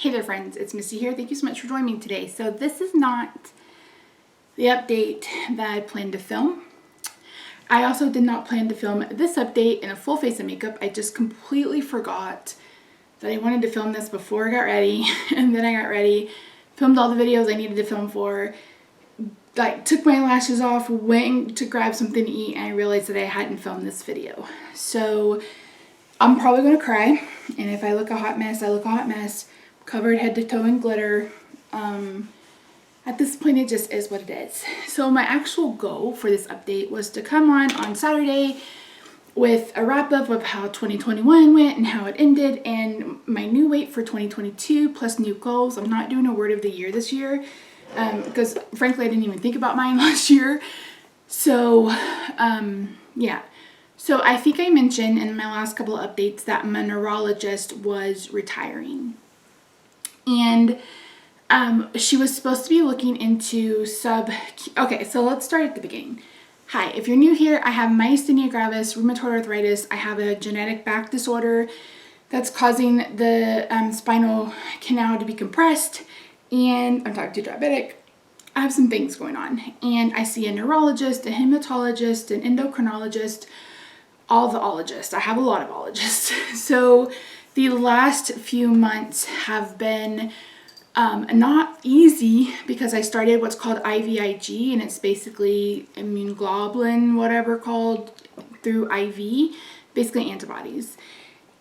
Hey there friends, it's Missy here. Thank you so much for joining me today. So this is not the update that I planned to film. I also did not plan to film this update in a full face of makeup. I just completely forgot that I wanted to film this before I got ready. And then I got ready, filmed all the videos I needed to film for, like took my lashes off, went to grab something to eat, and I realized that I hadn't filmed this video. So I'm probably gonna cry, and if I look a hot mess, I look a hot mess. Covered head to toe in glitter. At this point it just is what it is. So my actual goal for this update was to come on Saturday with a wrap up of how 2021 went and how it ended and my new weight for 2022 plus new goals. I'm not doing a word of the year this year because frankly I didn't even think about mine last year. So yeah. So I think I mentioned in my last couple of updates that my neurologist was retiring. And she was supposed to be looking into okay, so let's start at the beginning. Hi, if you're new here, I have myasthenia gravis, rheumatoid arthritis. I have a genetic back disorder that's causing the spinal canal to be compressed, and I'm type 2 diabetic. I have some things going on, and I see a neurologist, a hematologist, an endocrinologist, all the ologists. I have a lot of ologists. So the last few months have been not easy because I started what's called IVIG, and it's basically immune globulin, whatever called, through IV, basically antibodies.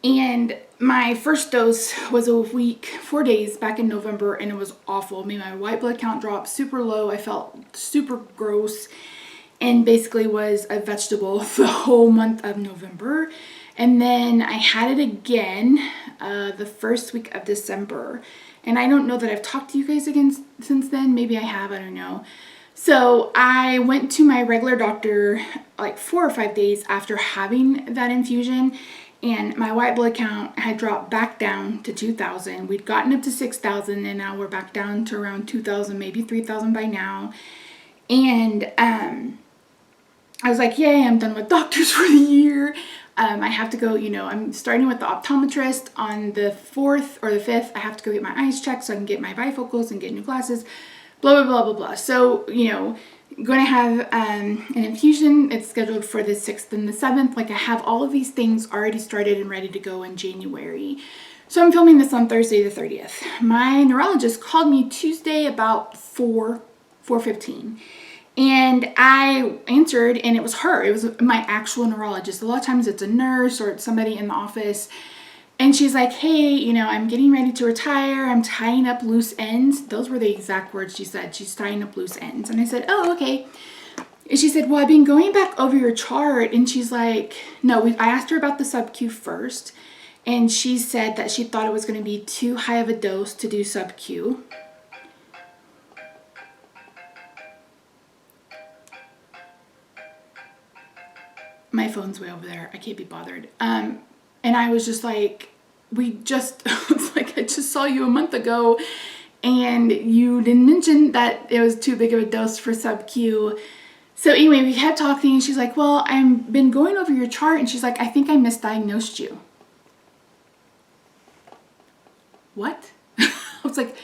And my first dose was a week, 4 days back in November, and it was awful. It made my white blood count drop super low. I felt super gross and basically was a vegetable the whole month of November. And then I had it again the first week of December. And I don't know that I've talked to you guys again since then. Maybe I have, I don't know. So I went to my regular doctor like 4 or 5 days after having that infusion. And my white blood count had dropped back down to 2,000. We'd gotten up to 6,000 and now we're back down to around 2,000, maybe 3,000 by now. And I was like, yay, I'm done with doctors for the year. I have to go, I'm starting with the optometrist on the 4th or the 5th. I have to go get my eyes checked so I can get my bifocals and get new glasses, blah, blah, blah, blah, blah. So, going to have an infusion. It's scheduled for the 6th and the 7th. Like I have all of these things already started and ready to go in January. So I'm filming this on Thursday the 30th. My neurologist called me Tuesday about 4:15. And I answered, and it was her. It was my actual neurologist. A lot of times it's a nurse or it's somebody in the office. And she's like, hey, I'm getting ready to retire. I'm tying up loose ends. Those were the exact words she said. She's tying up loose ends. And I said, oh, okay. And she said, well, I've been going back over your chart. And she's like, no, I asked her about the sub-Q first. And she said that she thought it was going to be too high of a dose to do sub-Q. My phone's way over there. I can't be bothered. And I was just like, it's like, I just saw you a month ago and you didn't mention that it was too big of a dose for sub-Q. So anyway, we kept talking and she's like, well, I've been going over your chart, and she's like, I think I misdiagnosed you. What? I was like,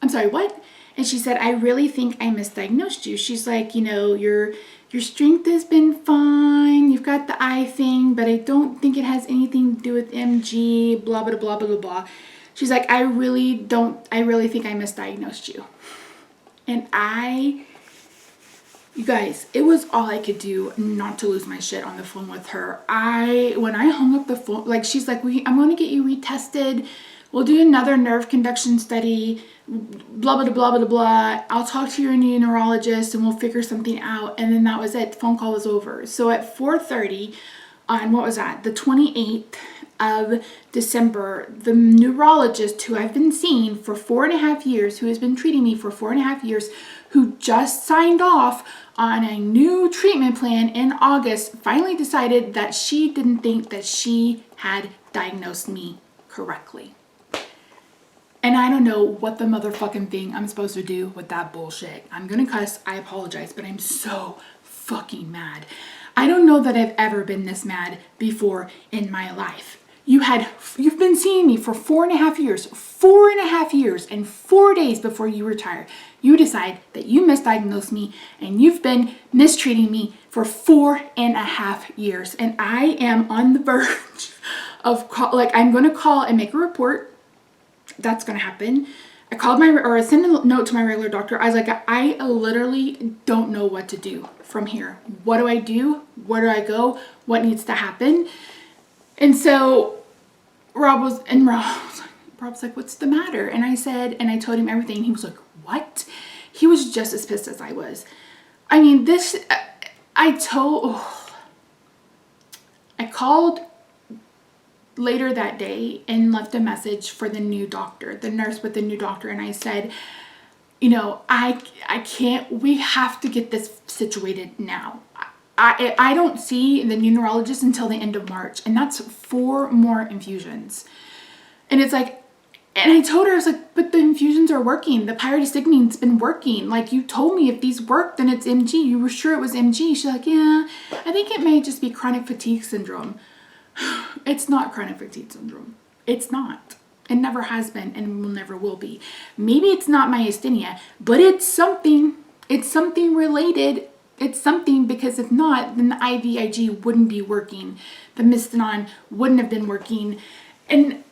I'm sorry, what? And she said, I really think I misdiagnosed you. She's like, your strength has been fine. You've got the eye thing, but I don't think it has anything to do with MG, blah, blah, blah, blah, blah. She's like, I really think I misdiagnosed you. And you guys, it was all I could do not to lose my shit on the phone with her. When I hung up the phone, like she's like, I'm going to get you retested. We'll do another nerve conduction study, blah, blah, blah, blah, blah. I'll talk to your new neurologist and we'll figure something out. And then that was it. The phone call was over. So at 4:30 on, what was that? The 28th of December, the neurologist who I've been seeing for 4.5 years, who has been treating me for 4.5 years, who just signed off on a new treatment plan in August, finally decided that she didn't think that she had diagnosed me correctly. And I don't know what the motherfucking thing I'm supposed to do with that bullshit. I'm gonna cuss, I apologize, but I'm so fucking mad. I don't know that I've ever been this mad before in my life. You've been seeing me for 4.5 years, 4.5 years and 4 days before you retire. You decide that you misdiagnosed me and you've been mistreating me for 4.5 years. And I am on the verge of I'm going to call and make a report. That's going to happen. I sent a note to my regular doctor. I was like, I literally don't know what to do from here. What do I do? Where do I go? What needs to happen? And so Rob's like, what's the matter? And I told him everything. He was like, what? He was just as pissed as I was. I mean, I called later that day and left a message for the new doctor, the nurse with the new doctor. And I said, I can't, we have to get this situated now. I don't see the new neurologist until the end of March, and that's 4 more infusions. And it's like, and I told her, I was like, but the infusions are working. The pyridostigmine's been working. Like, you told me if these work, then it's MG. You were sure it was MG. She's like, yeah, I think it may just be chronic fatigue syndrome. It's not chronic fatigue syndrome. It's not. It never has been and will never will be. Maybe it's not myasthenia, but it's something. It's something related. It's something, because if not, then the IVIG wouldn't be working. The Mystanon wouldn't have been working. And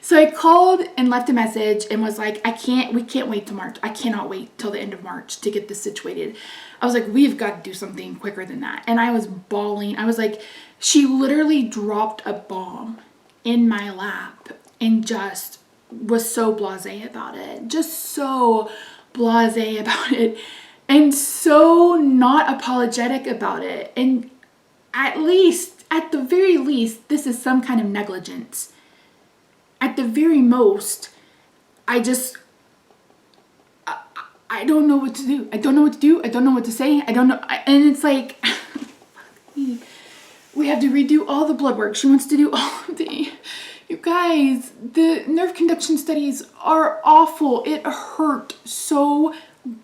so I called and left a message and was like, we can't wait till March. I cannot wait till the end of March to get this situated. I was like, we've got to do something quicker than that. And I was bawling. I was like, she literally dropped a bomb in my lap and just was so blasé about it. Just so blasé about it. And so not apologetic about it. And at the very least, this is some kind of negligence. At the very most, I don't know what to do. I don't know what to do. I don't know what to say. I don't know. And it's like, we have to redo all the blood work. She wants to do all of the, you guys, the nerve conduction studies are awful. It hurt so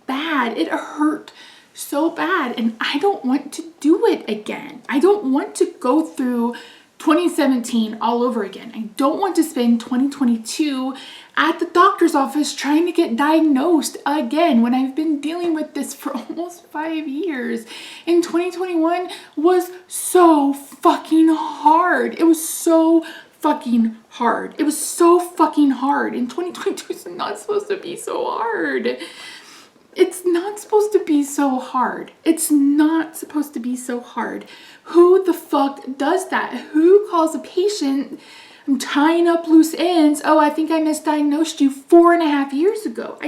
bad. It hurt so bad. And I don't want to do it again. I don't want to go through 2017 all over again. I don't want to spend 2022 at the doctor's office trying to get diagnosed again when I've been dealing with this for almost 5 years. And 2021 was so fucking hard. It was so fucking hard. It was so fucking hard. And 2022 is not supposed to be so hard. It's not supposed to be so hard. It's not supposed to be so hard. Who the fuck does that? Who calls a patient, I'm tying up loose ends, oh, I think I misdiagnosed you 4.5 years ago.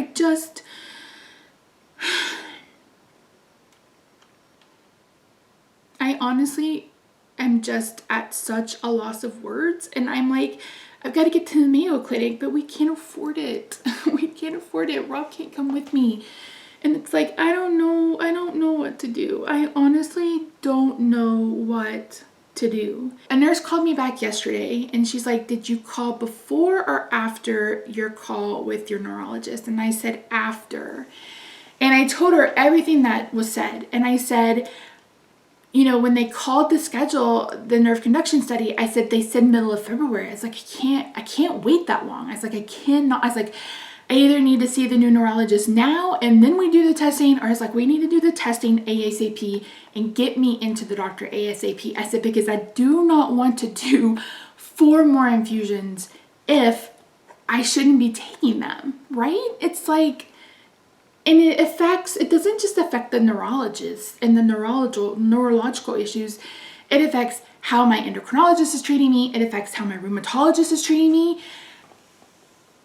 I honestly am just at such a loss of words. And I'm like, I've got to get to the Mayo Clinic, but we can't afford it. We can't afford it. Rob can't come with me. And it's like, I don't know what to do. I honestly don't know what to do. A nurse called me back yesterday and she's like, did you call before or after your call with your neurologist? And I said, after. And I told her everything that was said. And I said, when they called to schedule the nerve conduction study, I said, they said middle of February. I was like, I can't wait that long. I was like, I either need to see the new neurologist now and then we do the testing, or it's like, we need to do the testing ASAP and get me into the doctor ASAP. I said, because I do not want to do 4 more infusions if I shouldn't be taking them, right? It's like, and it doesn't just affect the neurologist and the neurological issues. It affects how my endocrinologist is treating me. It affects how my rheumatologist is treating me.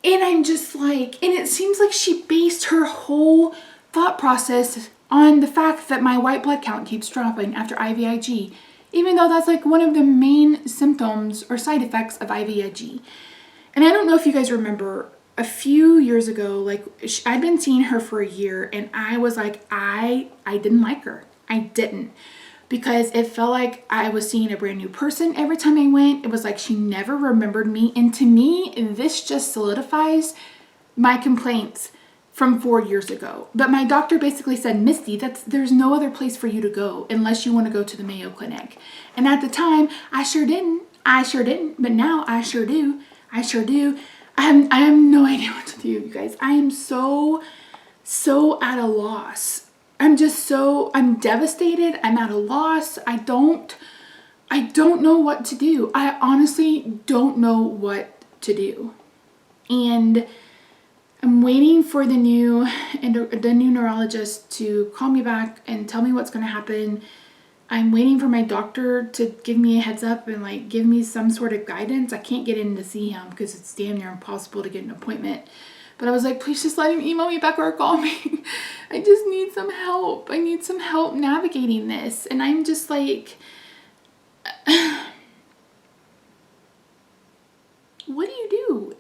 And I'm just like, and it seems like she based her whole thought process on the fact that my white blood count keeps dropping after IVIG, even though that's like one of the main symptoms or side effects of IVIG. And I don't know if you guys remember, a few years ago, like I'd been seeing her for a year and I was like, I didn't like her. I didn't. Because it felt like I was seeing a brand new person every time I went. It was like she never remembered me. And to me, this just solidifies my complaints from 4 years ago. But my doctor basically said, Misty, there's no other place for you to go unless you want to go to the Mayo Clinic. And at the time, I sure didn't. I sure didn't, but now I sure do. I sure do. I have no idea what to do, you guys. I am so at a loss. I'm devastated. I'm at a loss. I don't know what to do. I honestly don't know what to do. And I'm waiting for the new neurologist to call me back and tell me what's going to happen. I'm waiting for my doctor to give me a heads up and like give me some sort of guidance. I can't get in to see him because it's damn near impossible to get an appointment. But I was like, please just let him email me back or call me. I just need some help. I need some help navigating this. And I'm just like, what do you do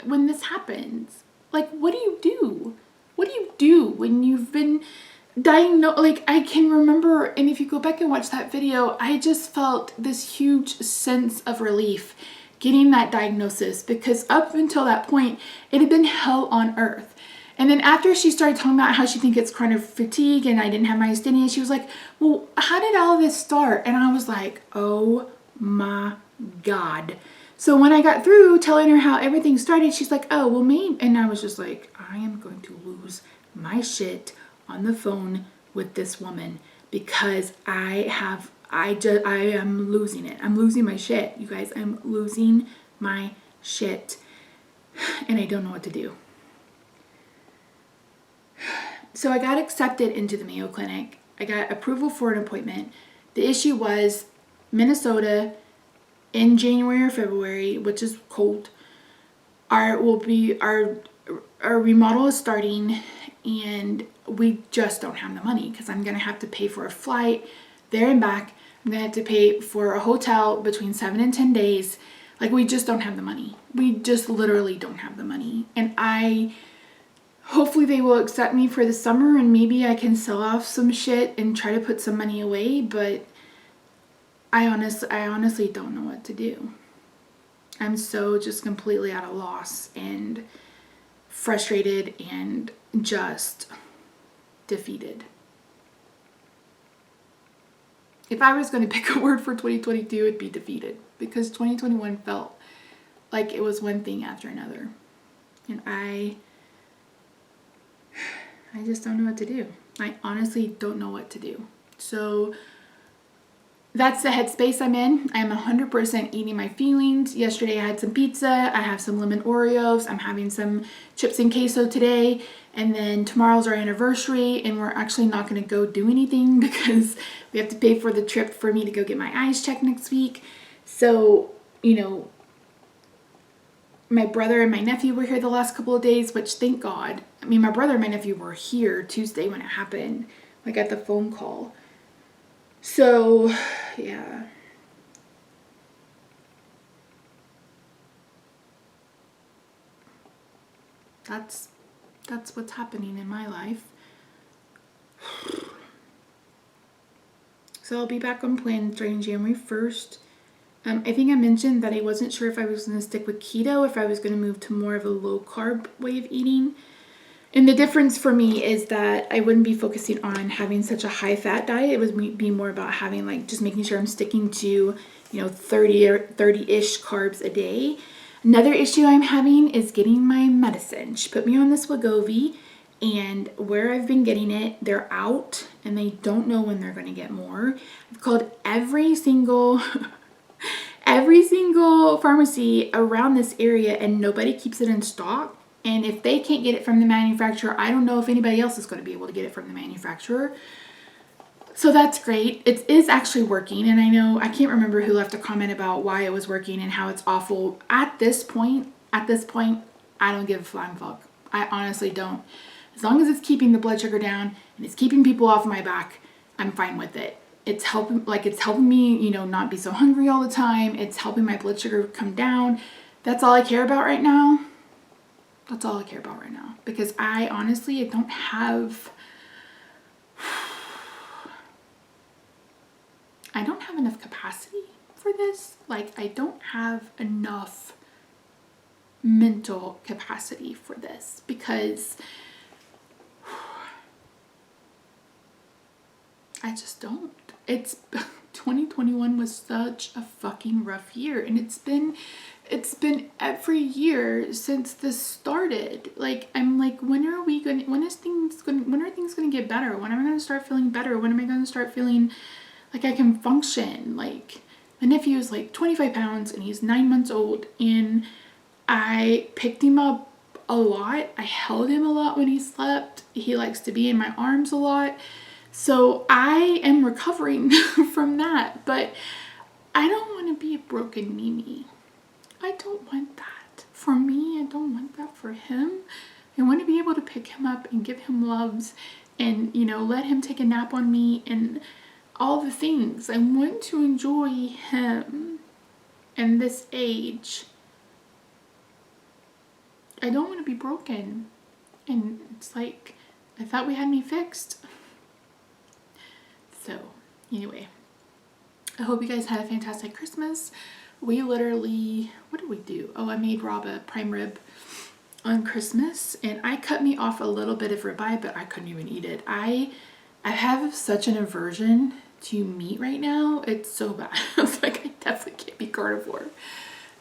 when this happens? Like, what do you do? What do you do when you've been diagnosed? Like, I can remember, and if you go back and watch that video, I just felt this huge sense of relief getting that diagnosis, because up until that point, it had been hell on earth. And then after she started talking about how she thinks it's chronic fatigue and I didn't have myasthenia, she was like, well, how did all this start? And I was like, oh my God. So when I got through telling her how everything started, she's like, oh, well, maybe. And I was just like, I am going to lose my shit on the phone with this woman because I am losing it. I'm losing my shit. You guys, I'm losing my shit. And I don't know what to do. So I got accepted into the Mayo Clinic. I got approval for an appointment. The issue was Minnesota in January or February, which is cold, our remodel is starting, and we just don't have the money because I'm gonna have to pay for a flight there and back. I'm gonna have to pay for a hotel between 7 and 10 days. Like, we just don't have the money. We just literally don't have the money. And hopefully they will accept me for the summer and maybe I can sell off some shit and try to put some money away, but I honestly don't know what to do. I'm so just completely at a loss and frustrated and just defeated. If I was going to pick a word for 2022, it'd be defeated, because 2021 felt like it was one thing after another. And I just don't know what to do. I honestly don't know what to do. So that's the headspace I'm in. I am 100% eating my feelings. Yesterday I had some pizza. I have some lemon Oreos. I'm having some chips and queso today. And then tomorrow's our anniversary, and we're actually not going to go do anything because we have to pay for the trip for me to go get my eyes checked next week. So, my brother and my nephew were here the last couple of days, which thank God. I mean, my brother and my nephew were here Tuesday when it happened. I got the phone call. So, yeah. That's what's happening in my life. So I'll be back on plan starting January 1st. I think I mentioned that I wasn't sure if I was going to stick with keto, if I was going to move to more of a low carb way of eating. And the difference for me is that I wouldn't be focusing on having such a high fat diet. It would be more about having just making sure I'm sticking to, 30-ish carbs a day. Another issue I'm having is getting my medicine. She put me on this Wegovy, and where I've been getting it, they're out and they don't know when they're going to get more. I've called every single pharmacy around this area and nobody keeps it in stock. And if they can't get it from the manufacturer, I don't know if anybody else is going to be able to get it from the manufacturer. So that's great. It is actually working. And I know, I can't remember who left a comment about why it was working and how it's awful. At this point, I don't give a flying fuck. I honestly don't. As long as it's keeping the blood sugar down and it's keeping people off my back, I'm fine with it. It's helping me, not be so hungry all the time. It's helping my blood sugar come down. That's all I care about right now. That's all I care about right now. Because I don't have enough capacity for this. I don't have enough mental capacity for this because I just don't. It's 2021 was such a fucking rough year, and it's been every year since this started. Like, I'm like, when are things gonna get better? When am I gonna start feeling better? When am I gonna start feeling like I can function? Like, my nephew is like 25 pounds and he's 9 months old, and I picked him up a lot. I held him a lot when he slept. He likes to be in my arms a lot. So I am recovering from that, but I don't want to be a broken Mimi. I don't want that for me. I don't want that for him. I want to be able to pick him up and give him loves and, you know, let him take a nap on me and all the things. I want to enjoy him in this age. I don't want to be broken. And it's like, I thought we had me fixed. So, anyway, I hope you guys had a fantastic Christmas. We literally, what did we do? Oh, I made Rob a prime rib on Christmas, and I cut me off a little bit of ribeye, but I couldn't even eat it. I have such an aversion to meat right now. It's so bad. I was like, I definitely can't be carnivore.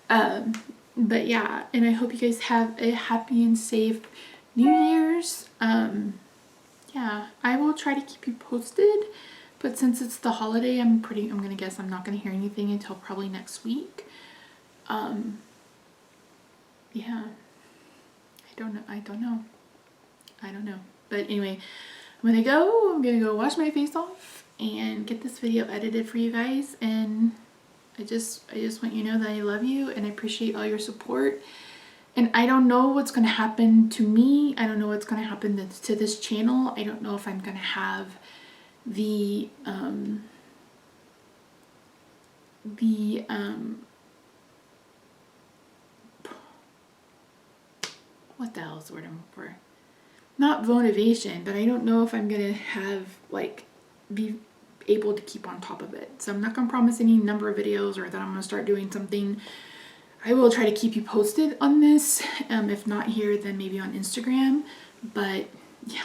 But yeah, and I hope you guys have a happy and safe New Year's. Yeah, I will try to keep you posted. But since it's the holiday, I'm gonna guess I'm not gonna hear anything until probably next week. Yeah, I don't know. But anyway, I'm gonna go wash my face off and get this video edited for you guys. And I just want you to know that I love you and I appreciate all your support. And I don't know what's gonna happen to me. I don't know what's gonna happen to this channel. I don't know if I'm gonna have the what the hell is the word I'm looking for? Not motivation, but I don't know if I'm gonna have, like, be able to keep on top of it. So I'm not gonna promise any number of videos or that I'm gonna start doing something. I will try to keep you posted on this. If not here, then maybe on Instagram. But yeah,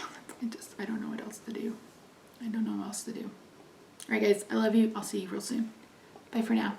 I don't know what else to do. I don't know what else to do. Alright guys, I love you. I'll see you real soon. Bye for now.